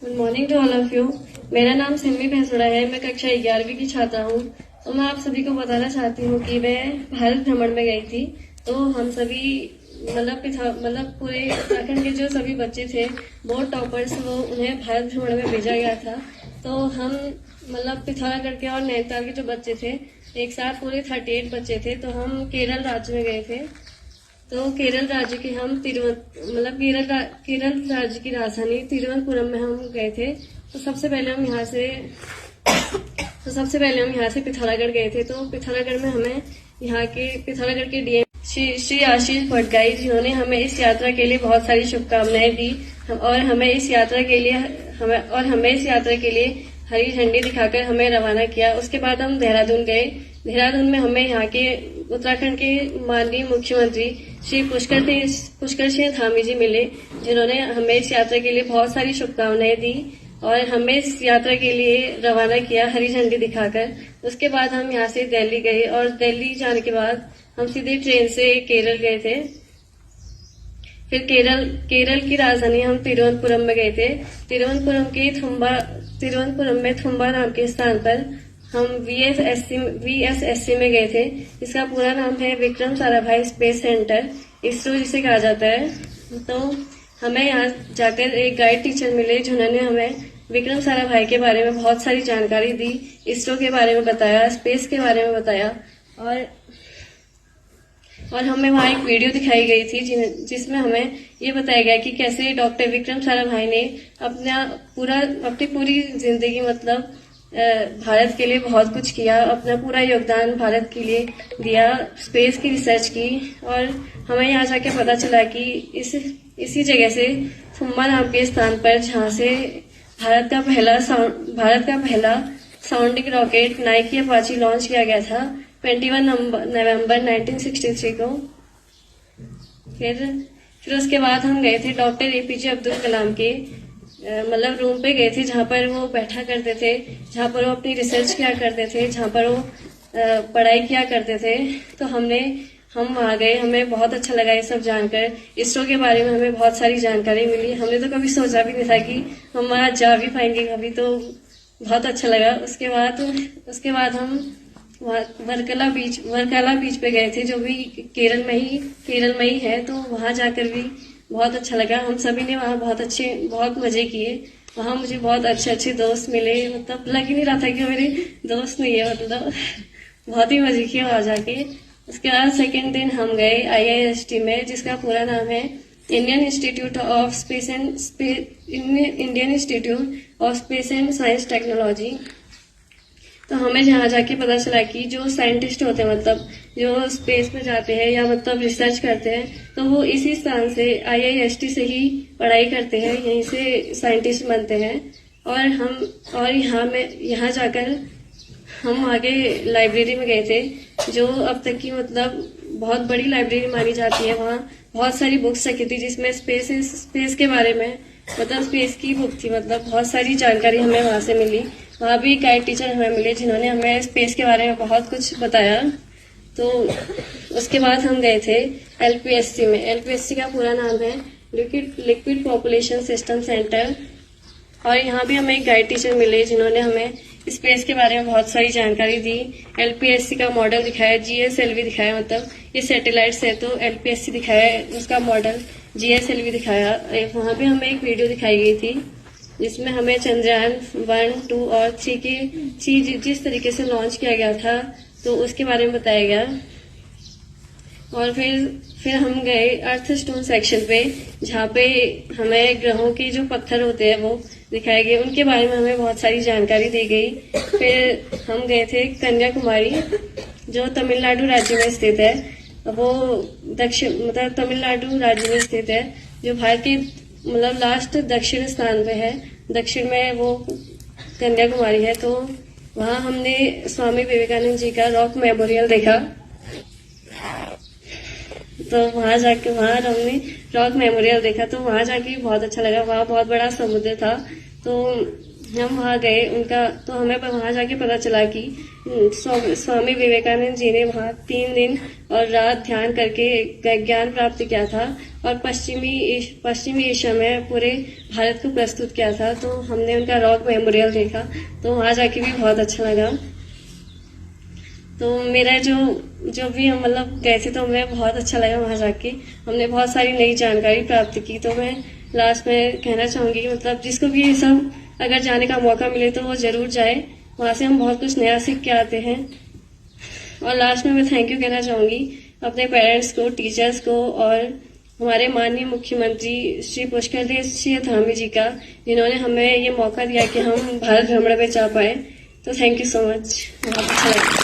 Good morning to all of you. मेरा नाम सिमी भैंसुड़ा है। मैं कक्षा 11वीं की छात्रा हूँ। तो मैं आप सभी को बताना चाहती हूँ कि मैं भारत भ्रमण में गई थी। तो हम सभी मतलब पूरे उत्तराखंड के जो सभी बच्चे थे, बोर्ड टॉपर्स, वो उन्हें भारत भ्रमण में भेजा गया था। तो हम पिथौरागढ़ के और नैनीताल के जो बच्चे थे, एक साथ पूरे 38 बच्चे थे। तो हम केरल राज्य में गए थे। तो केरल राज्य के हम केरल राज्य की राजधानी तिरुवनंतपुरम में हम गए थे। तो सबसे पहले हम यहाँ से पिथौरागढ़ गए थे। तो पिथौरागढ़ में हमें पिथौरागढ़ के डीएम श्री आशीष भट्टगाई, जिन्होंने हमें इस यात्रा के लिए बहुत सारी शुभकामनाएं दी और हमें इस यात्रा के लिए हरी झंडी दिखाकर हमें रवाना किया। उसके बाद हम देहरादून गए। देहरादून में हमें यहाँ के उत्तराखंड के माननीय मुख्यमंत्री श्री पुष्कर सिंह धामी जी मिले, जिन्होंने हमें इस यात्रा के लिए बहुत सारी शुभकामनाएं दी और हमें इस यात्रा के लिए रवाना किया हरी झंडी दिखाकर। उसके बाद हम यहाँ से दिल्ली गए और दिल्ली जाने के बाद हम सीधे ट्रेन से केरल गए थे। फिर केरल की राजधानी हम तिरुवनंतपुरम में गए थे। तिरुवनंतपुरम में थुम्बा नाम के स्थान पर हम VSSC में गए थे। इसका पूरा नाम है विक्रम साराभाई स्पेस सेंटर, इसरो जिसे कहा जाता है। तो हमें यहाँ जाकर एक गाइड टीचर मिले, जिन्होंने हमें विक्रम साराभाई के बारे में बहुत सारी जानकारी दी, इसरो के बारे में बताया, स्पेस के बारे में बताया और हमें वहाँ एक वीडियो दिखाई गई थी जिसमें हमें ये बताया गया कि कैसे डॉक्टर विक्रम साराभाई ने अपनी पूरी जिंदगी भारत के लिए बहुत कुछ किया, अपना पूरा योगदान भारत के लिए दिया, स्पेस की रिसर्च की। और हमें यहाँ जाके पता चला कि इसी जगह से थुम्बा नाम के स्थान पर, जहाँ से भारत का पहला sounding rocket Nike Apache launch किया गया था 21 नवंबर 1963 को। फिर उसके बाद हम गए थे डॉक्टर APJ अब्दुल कलाम के रूम पे गए थे, जहाँ पर वो बैठा करते थे, जहाँ पर वो अपनी रिसर्च किया करते थे, जहाँ पर वो पढ़ाई किया करते थे। तो हम वहाँ गए, हमें बहुत अच्छा लगा ये सब जानकर। इसरो के बारे में हमें बहुत सारी जानकारी मिली। हमने तो कभी सोचा भी नहीं था कि हम वहाँ जा भी पाएंगे कभी, तो बहुत अच्छा लगा। उसके बाद हम वर्कला बीच पे गए थे, जो भी केरल में ही है। तो वहाँ जाकर भी बहुत अच्छा लगा। हम सभी ने वहाँ बहुत मजे किए। वहाँ मुझे बहुत अच्छे दोस्त मिले, लग ही नहीं रहा था कि मेरे दोस्त नहीं है, बहुत ही मजे किए वहाँ जाके। उसके बाद सेकेंड दिन हम गए IIST में, जिसका पूरा नाम है Indian institute of space and science technology. तो हमें जहाँ जाके पता चला कि जो साइंटिस्ट होते हैं, जो स्पेस में जाते हैं या रिसर्च करते हैं, तो वो इसी स्थान से IIST से ही पढ़ाई करते हैं, यहीं से साइंटिस्ट बनते हैं। और यहाँ जाकर हम आगे लाइब्रेरी में गए थे, जो अब तक की बहुत बड़ी लाइब्रेरी मानी जाती है। वहाँ बहुत सारी बुक्स रखी थी, जिसमें स्पेस के बारे में स्पेस की बुक थी। बहुत सारी जानकारी हमें वहाँ से मिली। वहाँ भी गाइड टीचर हमें मिले, जिन्होंने हमें स्पेस के बारे में बहुत कुछ बताया। तो उसके बाद हम गए थे LPSC में। LPSC का पूरा नाम है लिक्विड पॉपुलेशन सिस्टम सेंटर। और यहाँ भी हमें एक गाइड टीचर मिले, जिन्होंने हमें स्पेस के बारे में बहुत सारी जानकारी दी। LPSC का मॉडल दिखाया, GSLV दिखाया, ये सैटेलाइट्स है तो LPSC दिखाया, उसका मॉडल GSLV दिखाया। वहाँ भी हमें एक वीडियो दिखाई गई थी, जिसमें हमें चंद्रयान 1, 2 और 3 जिस तरीके से लॉन्च किया गया था, तो उसके बारे में बताया गया। और फिर हम गए अर्थ स्टोन सेक्शन पे, जहाँ पे हमें ग्रहों के जो पत्थर होते हैं वो दिखाए गए, उनके बारे में हमें बहुत सारी जानकारी दी गई। फिर हम गए थे कन्याकुमारी, जो तमिलनाडु राज्य में स्थित है। वो तमिलनाडु राज्य में स्थित है, जो भारत के लास्ट दक्षिण स्थान पे है। दक्षिण में वो कन्याकुमारी है। तो वहाँ हमने स्वामी विवेकानंद जी का रॉक मेमोरियल देखा। तो वहाँ हमने रॉक मेमोरियल देखा, तो वहाँ जाके बहुत अच्छा लगा। वहाँ बहुत बड़ा समुद्र था। तो हम वहाँ गए उनका, तो हमें वहाँ जाके पता चला कि स्वामी विवेकानंद जी ने वहाँ 3 दिन और रात ध्यान करके ज्ञान प्राप्त किया था और पश्चिमी एशिया में पूरे भारत को प्रस्तुत किया था। तो हमने उनका रॉक मेमोरियल देखा, तो वहाँ जाके भी बहुत अच्छा लगा। तो मेरा जो भी हम मतलब गए थे, तो हमें बहुत अच्छा लगा वहाँ जाके। हमने बहुत सारी नई जानकारी प्राप्त की। तो मैं लास्ट में कहना चाहूँगी कि मतलब जिसको भी ये सब अगर जाने का मौका मिले तो वो ज़रूर जाए, वहाँ से हम बहुत कुछ नया सीख के आते हैं। और लास्ट में मैं थैंक यू कहना चाहूँगी अपने पेरेंट्स को, टीचर्स को और हमारे माननीय मुख्यमंत्री श्री पुष्कर देव सिंह धामी जी का, जिन्होंने हमें ये मौका दिया कि हम भारत भ्रमण में जा पाए। तो थैंक यू सो मच, बहुत अच्छा लगा।